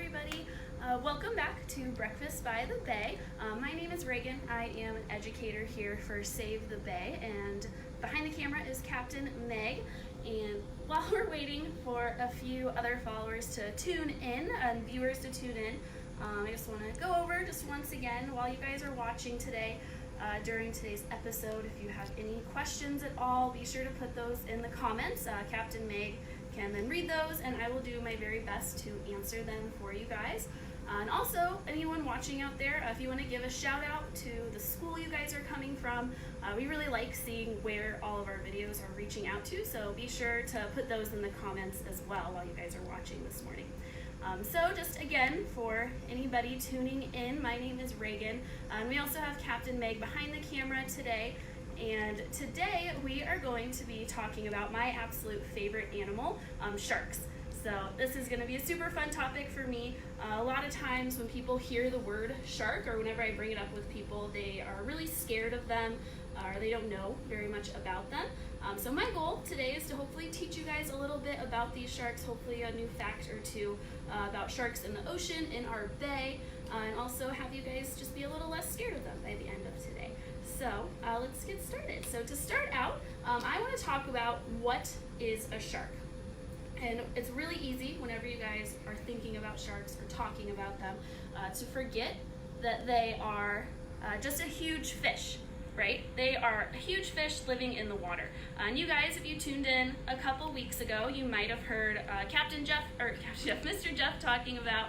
everybody. Welcome back to Breakfast by the Bay. My name is Reagan. I am an educator here for Save the Bay, and behind the camera is Captain Meg. And while we're waiting for a few other followers to tune in and viewers to tune in, I just want to go over just once again while you guys are watching today. During today's episode, if you have any questions at all, be sure to put those in the comments. Captain Meg can then read those, and I will do my very best to answer them for you guys. And also, anyone watching out there, if you want to give a shout out to the school you guys are coming from, we really like seeing where all of our videos are reaching out to, so be sure to put those in the comments as well while you guys are watching this morning. So just again, for anybody tuning in, my name is Reagan. We also have Captain Meg behind the camera today. And today we are going to be talking about my absolute favorite animal, sharks. So this is going to be a super fun topic for me. A lot of times when people hear the word shark, or whenever I bring it up with people, they are really scared of them, or they don't know very much about them. So my goal today is to hopefully teach you guys a little bit about these sharks, hopefully a new fact or two about sharks in the ocean, in our bay, and also have you guys just be a little less scared of them by the end of today. So let's get started. So to start out, I want to talk about what is a shark. And it's really easy whenever you guys are thinking about sharks or talking about them to forget that they are just a huge fish, right? They are a huge fish living in the water. And you guys, if you tuned in a couple weeks ago, you might have heard Mr. Jeff talking about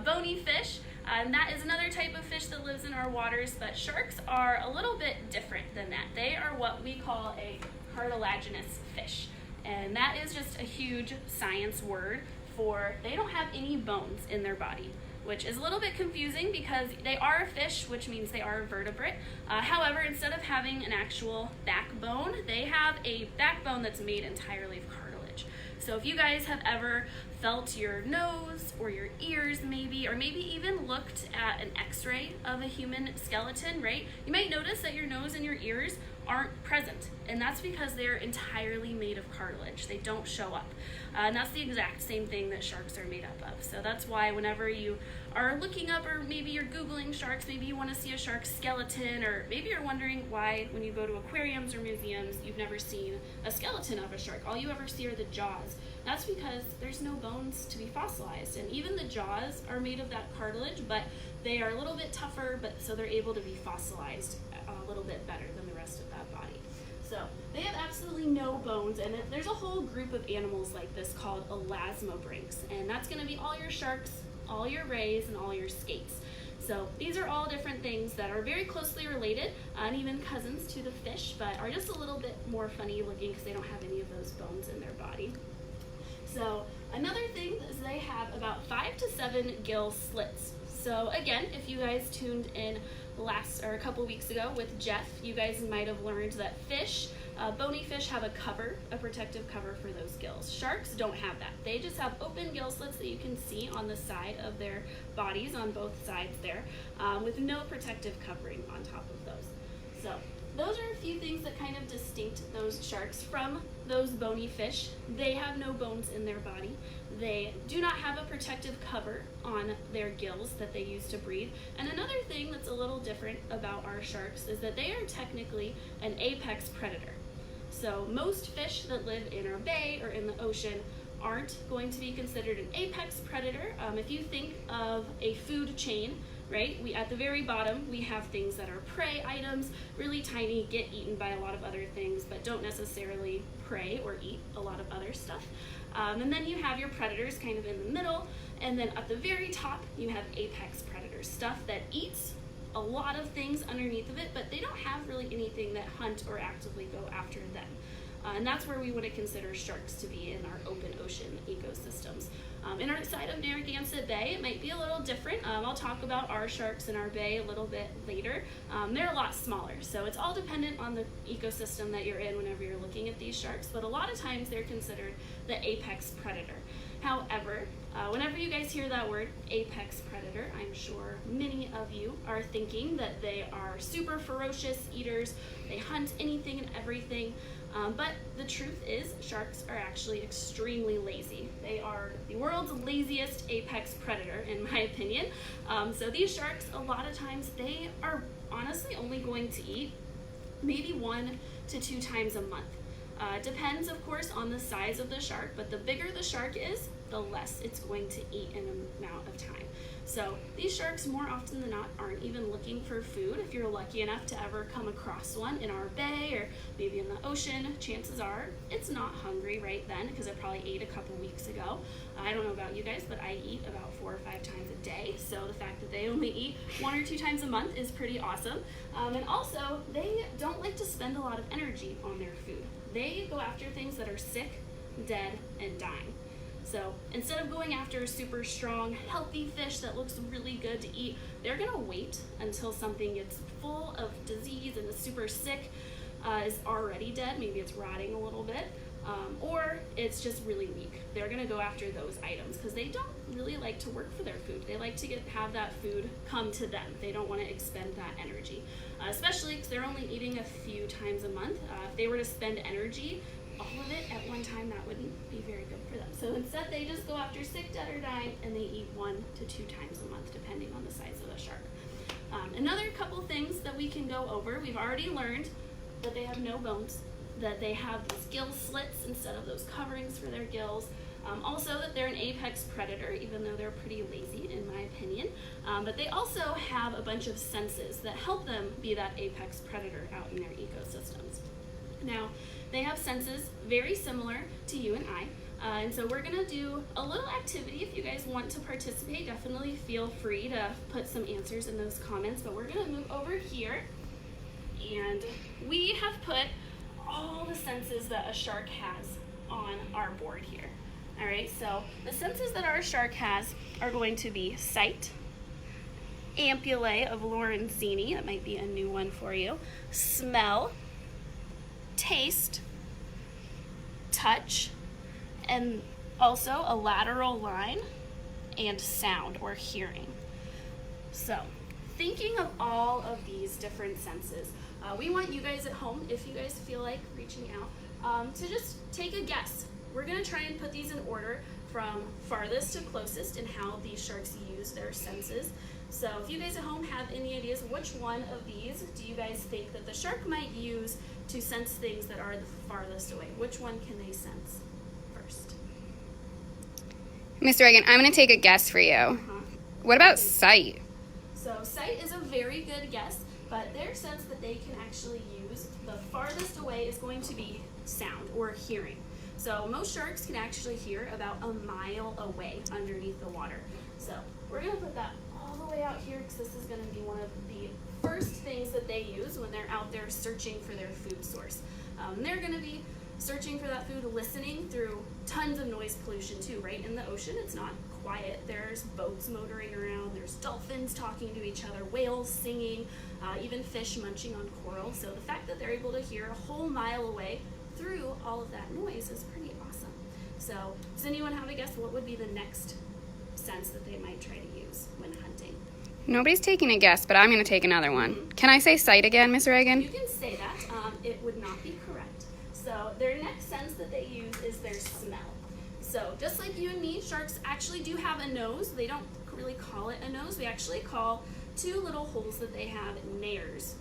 bony fish. And that is another type of fish that lives in our waters, but sharks are a little bit different than that. They are what we call a cartilaginous fish. And that is just a huge science word for they don't have any bones in their body, which is a little bit confusing because they are a fish, which means they are a vertebrate. However, instead of having an actual backbone, they have a backbone that's made entirely of cartilage. So if you guys have ever felt your nose or your ears maybe, or maybe even looked at an x-ray of a human skeleton, right? You might notice that your nose and your ears aren't present, and that's because they're entirely made of cartilage. They don't show up. And that's the exact same thing that sharks are made up of. So that's why whenever you are looking up, or maybe you're Googling sharks, maybe you want to see a shark skeleton, or maybe you're wondering why when you go to aquariums or museums, you've never seen a skeleton of a shark. All you ever see are the jaws. That's because there's no bones to be fossilized. And even the jaws are made of that cartilage, but they are a little bit tougher, but so they're able to be fossilized a little bit better than the rest of that body. So they have absolutely no bones, and there's a whole group of animals like this called elasmobranchs, and that's going to be all your sharks, all your rays, and all your skates. So these are all different things that are very closely related, and even cousins to the fish, but are just a little bit more funny looking because they don't have any of those bones in their body. So another thing is they have about 5 to 7 gill slits. So again, if you guys tuned in a couple weeks ago with Jeff, you guys might have learned that bony fish have a protective cover for those gills. Sharks don't have that. They just have open gill slits that you can see on the side of their bodies, on both sides there, with no protective covering on top of those. So those are a few things that kind of distinct those sharks from those bony fish. They have no bones in their body. They do not have a protective cover on their gills that they use to breathe. And another thing that's a little different about our sharks is that they are technically an apex predator. So most fish that live in our bay or in the ocean aren't going to be considered an apex predator. If you think of a food chain, right? At the very bottom, we have things that are prey items, really tiny, get eaten by a lot of other things, but don't necessarily prey or eat a lot of other stuff. And then you have your predators kind of in the middle, and then at the very top, you have apex predators, stuff that eats a lot of things underneath of it, but they don't have really anything that hunt or actively go after them. And that's where we would consider sharks to be in our open ocean ecosystems. In our side of Narragansett Bay, it might be a little different. I'll talk about our sharks in our bay a little bit later. They're a lot smaller, so it's all dependent on the ecosystem that you're in whenever you're looking at these sharks, but a lot of times they're considered the apex predator. However, whenever you guys hear that word, apex predator, I'm sure many of you are thinking that they are super ferocious eaters, they hunt anything and everything. But the truth is, sharks are actually extremely lazy. They are the world's laziest apex predator, in my opinion. So these sharks, a lot of times, they are honestly only going to eat maybe 1 to 2 times a month. Depends, of course, on the size of the shark, but the bigger the shark is, the less it's going to eat in an amount of time. So these sharks, more often than not, aren't even looking for food. If you're lucky enough to ever come across one in our bay or maybe in the ocean, chances are it's not hungry right then because it probably ate a couple weeks ago. I don't know about you guys, but I eat about 4 or 5 times a day. So the fact that they only eat 1 or 2 times a month is pretty awesome. And also, they don't like to spend a lot of energy on their food. They go after things that are sick, dead, and dying. So instead of going after a super strong, healthy fish that looks really good to eat, they're gonna wait until something gets full of disease and is super sick, is already dead, maybe it's rotting a little bit, or it's just really weak. They're gonna go after those items because they don't really like to work for their food. They like to have that food come to them. They don't wanna expend that energy, especially because they're only eating a few times a month. If they were to spend energy, all of it at one time, that wouldn't be very good for them. So instead, they just go after sick, dead, or dying, and they eat 1 to 2 times a month, depending on the size of the shark. Another couple things that we can go over, we've already learned that they have no bones, that they have these gill slits instead of those coverings for their gills. Also that they're an apex predator, even though they're pretty lazy, in my opinion. But they also have a bunch of senses that help them be that apex predator out in their ecosystems. Now, they have senses very similar to you and I, and so we're gonna do a little activity. If you guys want to participate, definitely feel free to put some answers in those comments, but we're gonna move over here, and we have put all the senses that a shark has on our board here. All right, so the senses that our shark has are going to be sight, ampullae of Lorenzini, that might be a new one for you, smell, taste, touch, and also a lateral line, and sound or hearing. So, thinking of all of these different senses, we want you guys at home, if you guys feel like reaching out, to just take a guess. We're going to try and put these in order from farthest to closest in how these sharks use their senses. So if you guys at home have any ideas, which one of these do you guys think that the shark might use to sense things that are the farthest away? Which one can they sense first? Mr. Reagan, I'm going to take a guess for you. What about sight? So sight is a very good guess, but their sense that they can actually use the farthest away is going to be sound or hearing. So most sharks can actually hear about a mile away underneath the water. So we're going to put that all the way out here because this is going to be one of the first things that they use when they're out there searching for their food source. They're going to be searching for that food, listening through tons of noise pollution too, right? In the ocean, it's not quiet. There's boats motoring around, there's dolphins talking to each other, whales singing, even fish munching on coral. So the fact that they're able to hear a whole mile away through all of that noise is pretty awesome. So does anyone have a guess what would be the next sense that they might try to use when hunting? Nobody's taking a guess, but I'm going to take another one. Can I say sight again, Miss Reagan? You can say that. It would not be correct. So their next sense that they use is their smell. So just like you and me, sharks actually do have a nose. They don't really call it a nose. We actually call 2 little holes that they have nares.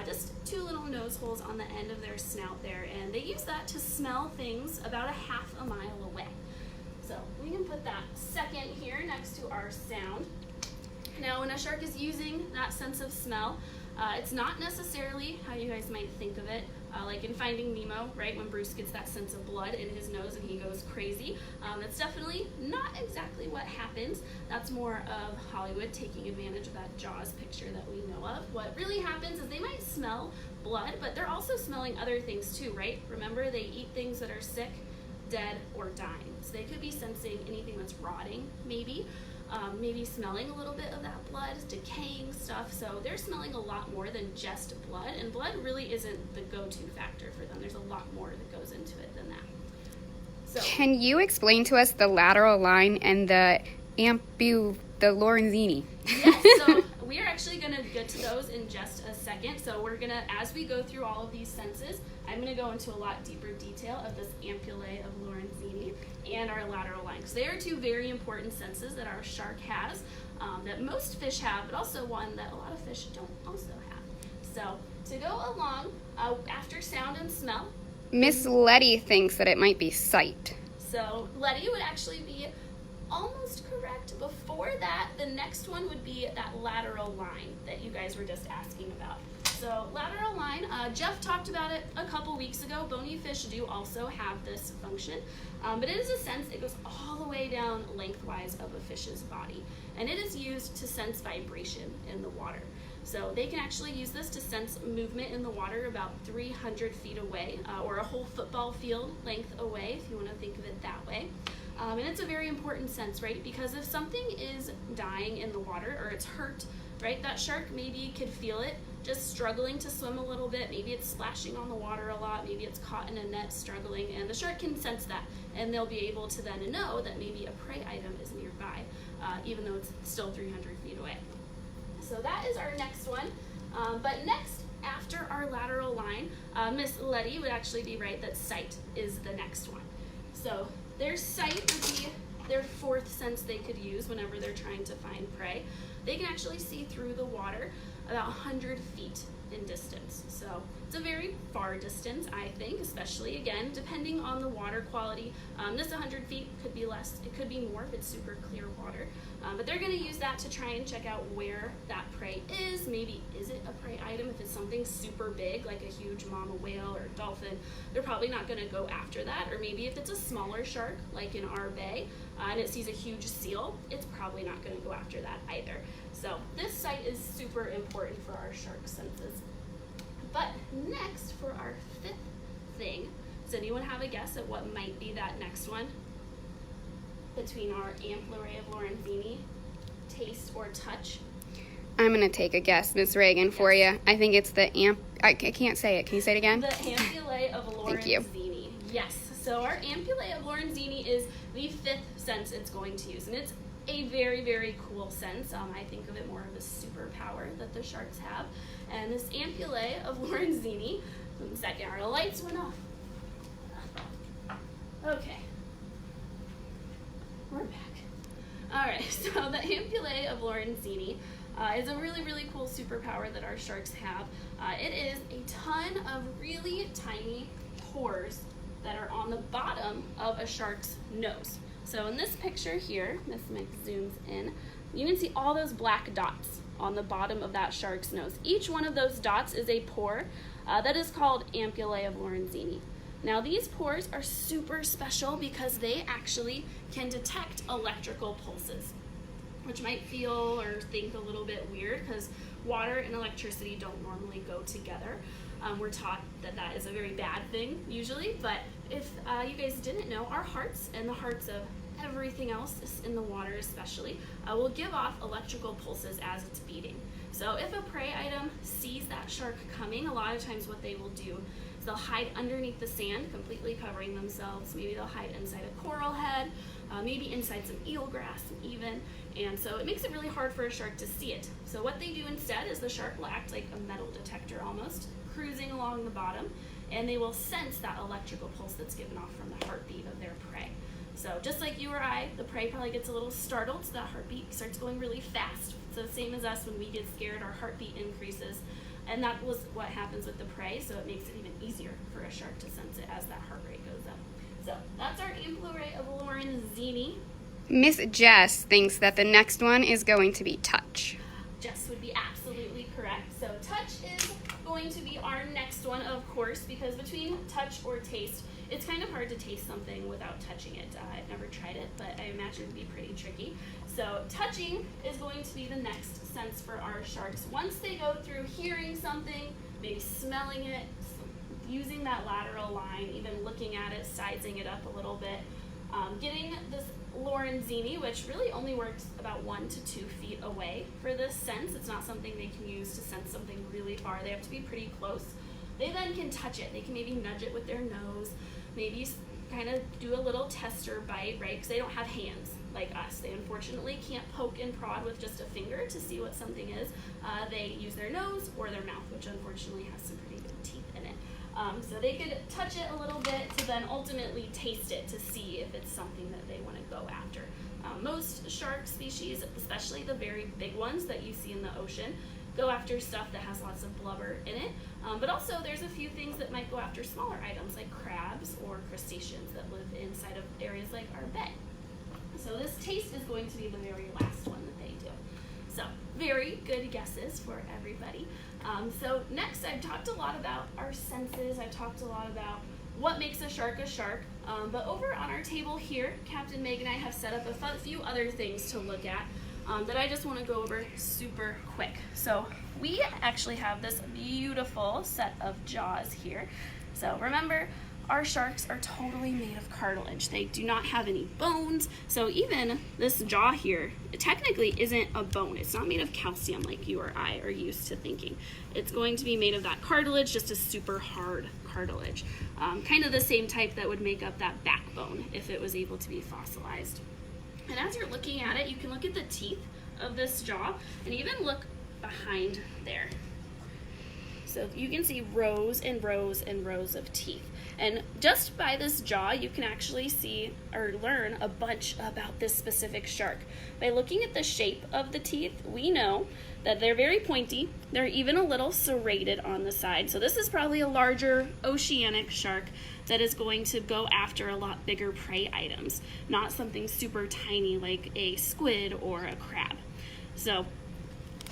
Just 2 little nose holes on the end of their snout there, and they use that to smell things about a half a mile away. So we can put that second here next to our sound. Now when a shark is using that sense of smell, it's not necessarily how you guys might think of it, like in Finding Nemo, right, when Bruce gets that sense of blood in his nose and he goes crazy. That's definitely not exactly what happens. That's more of Hollywood taking advantage of that Jaws picture that we know of. What really happens is they might smell blood, but they're also smelling other things too, right? Remember, they eat things that are sick, dead, or dying. So they could be sensing anything that's rotting, maybe smelling a little bit of that blood, decaying stuff. So they're smelling a lot more than just blood, and blood really isn't the go-to factor for them. There's a lot more that goes into it than that. So, can you explain to us the lateral line and the Lorenzini? Yes, so we are actually going to get to those in just a second. So we're going to, as we go through all of these senses, I'm going to go into a lot deeper detail of this ampullae of Lorenzini and our lateral line, because they are two very important senses that our shark has, that most fish have, but also one that a lot of fish don't also have. So to go along, after sound and smell, Miss Letty thinks that it might be sight. so Letty would actually be almost correct. Before that, the next one would be that lateral line that you guys were just asking about. So lateral line, Jeff talked about it a couple weeks ago. Bony fish do also have this function, but it is a sense, it goes all the way down lengthwise of a fish's body, and it is used to sense vibration in the water. So they can actually use this to sense movement in the water about 300 feet away, or a whole football field length away, if you want to think of it that way. And it's a very important sense, right? Because if something is dying in the water or it's hurt, right, that shark maybe could feel it just struggling to swim a little bit. Maybe it's splashing on the water a lot. Maybe it's caught in a net struggling, and the shark can sense that, and they'll be able to then know that maybe a prey item is nearby, even though it's still 300 feet away. So that is our next one. But next, after our lateral line, Miss Letty would actually be right that sight is the next one. So their sight would be their fourth sense they could use whenever they're trying to find prey. They can actually see through the water about 100 feet in distance. So it's a very far distance, I think, especially, again, depending on the water quality. This 100 feet could be less, it could be more if it's super clear water. But they're going to use that to try and check out where that prey is. Maybe is it a prey item? If it's something super big, like a huge mama whale or dolphin, they're probably not going to go after that. Or maybe if it's a smaller shark, like in our bay, and it sees a huge seal, it's probably not going to go after that either. So this sight is super important for our shark senses. But next, for our fifth thing, does anyone have a guess at what might be that next one? Between our ampullae of Lorenzini, taste or touch? I'm going to take a guess, Miss Reagan, for you. I think it's the I can't say it. Can you say it again? The ampullae of Lorenzini. Thank you. Yes. So our ampullae of Lorenzini is the fifth sense it's going to use. And it's a very, very cool sense. I think of it more of a superpower that the sharks have. And this ampullae of Lorenzini, one second, our lights went off. Okay. We're back. All right, so the ampullae of Lorenzini is a really, really cool superpower that our sharks have. It is a ton of really tiny pores that are on the bottom of a shark's nose. So in this picture here, Miss Mick zooms in, you can see all those black dots on the bottom of that shark's nose. Each one of those dots is a pore that is called ampullae of Lorenzini. Now these pores are super special because they actually can detect electrical pulses, which might feel or think a little bit weird because water and electricity don't normally go together. We're taught that that is a very bad thing usually, but if you guys didn't know, our hearts and the hearts of everything else in the water especially will give off electrical pulses as it's beating. So if a prey item sees that shark coming, a lot of times what they will do is they'll hide underneath the sand, completely covering themselves. Maybe they'll hide inside a coral head, maybe inside some eelgrass even, and so it makes it really hard for a shark to see it. So what they do instead is the shark will act like a metal detector almost, cruising along the bottom, and they will sense that electrical pulse that's given off from the heartbeat of their prey. So just like you or I, the prey probably gets a little startled, so that heartbeat starts going really fast. So same as us, when we get scared, our heartbeat increases, and that was what happens with the prey, so it makes it even easier for a shark to sense it as that heart rate goes up. So that's our ampullae of Lorenzini. Miss Jess thinks that the next one is going to be touch. Jess would be absolutely correct. So touch is going to be our next one, of course, because between touch or taste, it's kind of hard to taste something without touching it. I've never tried it, but I imagine it would be pretty tricky. So touching is going to be the next sense for our sharks. Once they go through hearing something, maybe smelling it, using that lateral line, even looking at it, sizing it up a little bit, getting this Lorenzini, which really only works about 1 to 2 feet away for this sense. It's not something they can use to sense something really far. They have to be pretty close. They then can touch it. They can maybe nudge it with their nose, maybe kind of do a little tester bite, right? Because they don't have hands like us. They unfortunately can't poke and prod with just a finger to see what something is. They use their nose or their mouth, which unfortunately has some pretty good teeth in it. So they could touch it a little bit to then ultimately taste it to see if it's something that they want to go after. Most shark species, especially the very big ones that you see in the ocean, go after stuff that has lots of blubber in it. But also there's a few things that might go after smaller items like crabs or crustaceans that live inside of areas like our bay. So this taste is going to be the very last one that they do. So very good guesses for everybody. So next, I've talked a lot about our senses. I've talked a lot about what makes a shark a shark. But over on our table here, Captain Meg and I have set up a few other things to look at that I just want to go over super quick. So we actually have this beautiful set of jaws here. So remember, our sharks are totally made of cartilage. They do not have any bones. So even this jaw here, it technically isn't a bone. It's not made of calcium like you or I are used to thinking. It's going to be made of that cartilage, just a super hard cartilage. Kind of the same type that would make up that backbone if it was able to be fossilized. And as you're looking at it, you can look at the teeth of this jaw and even look behind there. So you can see rows and rows and rows of teeth. And just by this jaw, you can actually see or learn a bunch about this specific shark. By looking at the shape of the teeth, we know that they're very pointy. They're even a little serrated on the side. So this is probably a larger oceanic shark that is going to go after a lot bigger prey items, not something super tiny like a squid or a crab. So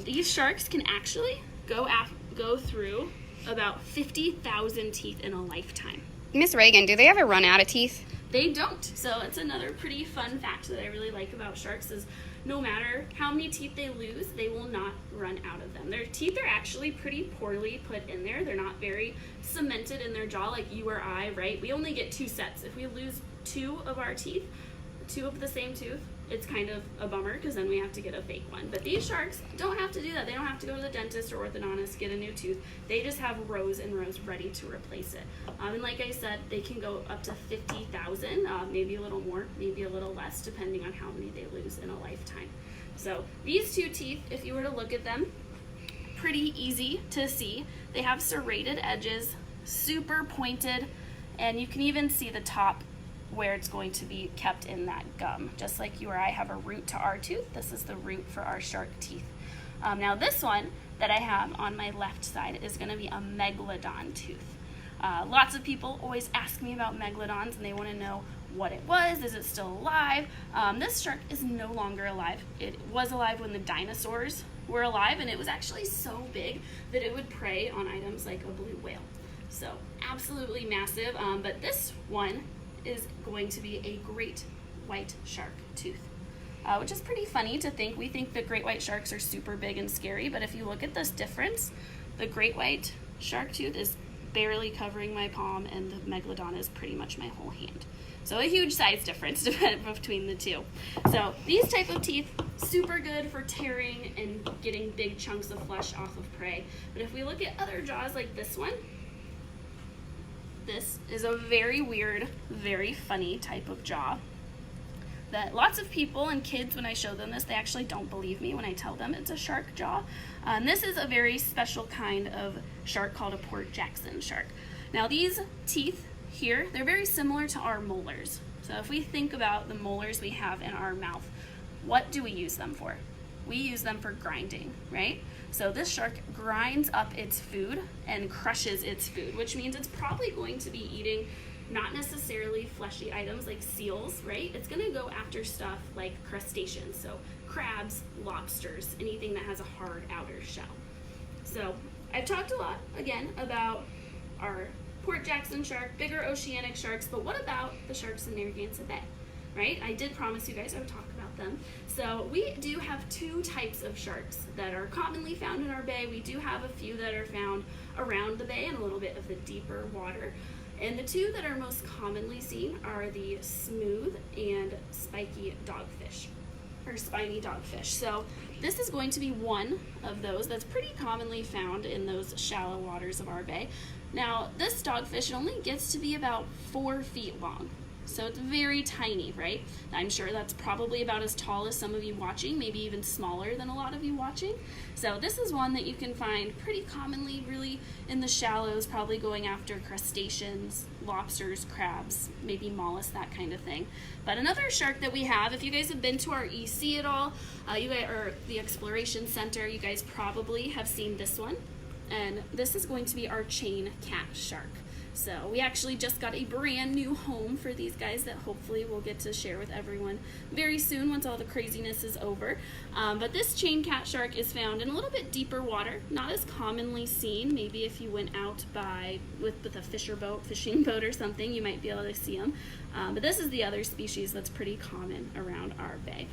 these sharks can actually go through about 50,000 teeth in a lifetime. Miss Reagan, do they ever run out of teeth? They don't. So it's another pretty fun fact that I really like about sharks is no matter how many teeth they lose, they will not run out of them. Their teeth are actually pretty poorly put in there. They're not very cemented in their jaw like you or I, right? We only get 2 sets. If we lose 2 of our teeth, 2 of the same tooth, it's kind of a bummer because then we have to get a fake one. But these sharks don't have to do that. They don't have to go to the dentist or orthodontist, get a new tooth. They just have rows and rows ready to replace it. And like I said, they can go up to 50,000, maybe a little more, maybe a little less, depending on how many they lose in a lifetime. So these 2 teeth, if you were to look at them, pretty easy to see. They have serrated edges, super pointed, and you can even see the top where it's going to be kept in that gum. Just like you or I have a root to our tooth, this is the root for our shark teeth. Now this one that I have on my left side is going to be a megalodon tooth. Lots of people always ask me about megalodons and they want to know what it was, is it still alive? This shark is no longer alive. It was alive when the dinosaurs were alive, and it was actually so big that it would prey on items like a blue whale. So absolutely massive, but this one is going to be a great white shark tooth, which is pretty funny to think. We think that great white sharks are super big and scary, but if you look at this difference, the great white shark tooth is barely covering my palm and the megalodon is pretty much my whole hand. So a huge size difference between the two. So these type of teeth, super good for tearing and getting big chunks of flesh off of prey. But if we look at other jaws like this one, this is a very weird, very funny type of jaw that lots of people and kids, when I show them this, they actually don't believe me when I tell them it's a shark jaw. And this is a very special kind of shark called a Port Jackson shark. Now these teeth here, they're very similar to our molars. So if we think about the molars we have in our mouth, what do we use them for? We use them for grinding, right? So this shark grinds up its food and crushes its food, which means it's probably going to be eating not necessarily fleshy items like seals, right? It's gonna go after stuff like crustaceans, so crabs, lobsters, anything that has a hard outer shell. So I've talked a lot, again, about our Port Jackson shark, bigger oceanic sharks, but what about the sharks in Narragansett Bay, right? I did promise you guys I would talk about them. So we do have 2 types of sharks that are commonly found in our bay. We do have a few that are found around the bay and a little bit of the deeper water. And the 2 that are most commonly seen are the smooth and spiky dogfish, or spiny dogfish. So this is going to be one of those that's pretty commonly found in those shallow waters of our bay. Now this dogfish only gets to be about 4 feet long. So it's very tiny, right? I'm sure that's probably about as tall as some of you watching, maybe even smaller than a lot of you watching. So this is one that you can find pretty commonly really in the shallows, probably going after crustaceans, lobsters, crabs, maybe mollusks, that kind of thing. But another shark that we have, if you guys have been to our EC at all, you guys, or the Exploration Center, you guys probably have seen this one. And this is going to be our chain cat shark. So we actually just got a brand new home for these guys that hopefully we'll get to share with everyone very soon once all the craziness is over. But this chain cat shark is found in a little bit deeper water, not as commonly seen. Maybe if you went out with a fishing boat or something, you might be able to see them. But this is the other species that's pretty common around our bay.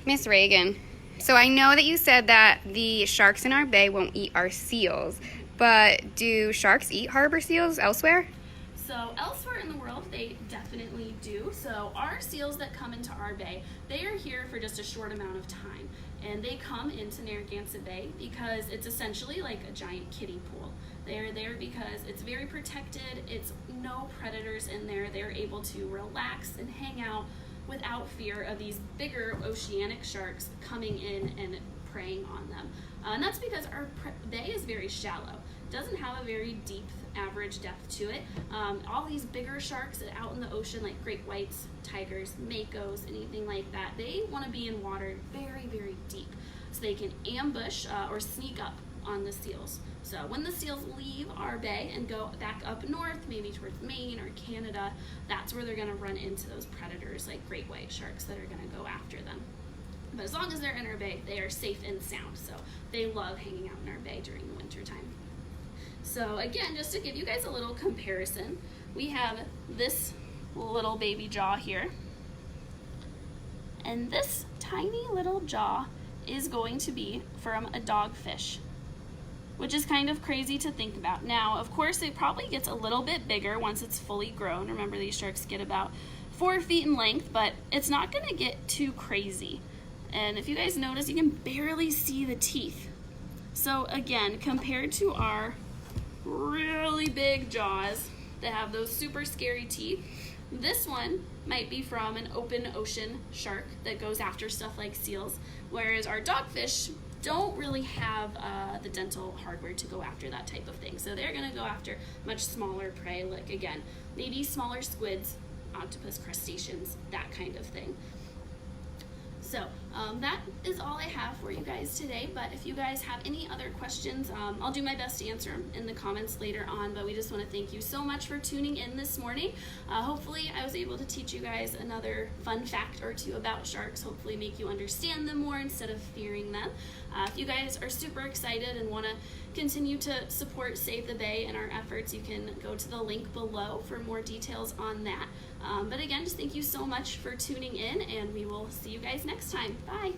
Miss Reagan, so I know that you said that the sharks in our bay won't eat our seals, but do sharks eat harbor seals elsewhere? So elsewhere in the world, they definitely do. So our seals that come into our bay, they are here for just a short amount of time. And they come into Narragansett Bay because it's essentially like a giant kiddie pool. They are there because it's very protected, it's no predators in there, they're able to relax and hang out without fear of these bigger oceanic sharks coming in and preying on them. And that's because our bay is very shallow. It doesn't have a very deep average depth to it. All these bigger sharks out in the ocean, like great whites, tigers, makos, anything like that, they want to be in water very, very deep so they can ambush or sneak up on the seals. So when the seals leave our bay and go back up north, maybe towards Maine or Canada, that's where they're going to run into those predators like great white sharks that are going to go after them. But as long as they're in our bay, they are safe and sound. So they love hanging out in our bay during the winter time. So again, just to give you guys a little comparison, we have this little baby jaw here. And this tiny little jaw is going to be from a dogfish, which is kind of crazy to think about. Now, of course, it probably gets a little bit bigger once it's fully grown. Remember, these sharks get about 4 feet in length, but it's not going to get too crazy. And if you guys notice, you can barely see the teeth. So again, compared to our really big jaws that have those super scary teeth, this one might be from an open ocean shark that goes after stuff like seals, whereas our dogfish don't really have the dental hardware to go after that type of thing. So they're going to go after much smaller prey, like again, maybe smaller squids, octopus, crustaceans, that kind of thing. So that is all I have for you guys today, but if you guys have any other questions, I'll do my best to answer them in the comments later on, but we just want to thank you so much for tuning in this morning. Hopefully I was able to teach you guys another fun fact or two about sharks, hopefully make you understand them more instead of fearing them. If you guys are super excited and want to continue to support Save the Bay and our efforts, you can go to the link below for more details on that. But again, just thank you so much for tuning in, and we will see you guys next time. Bye!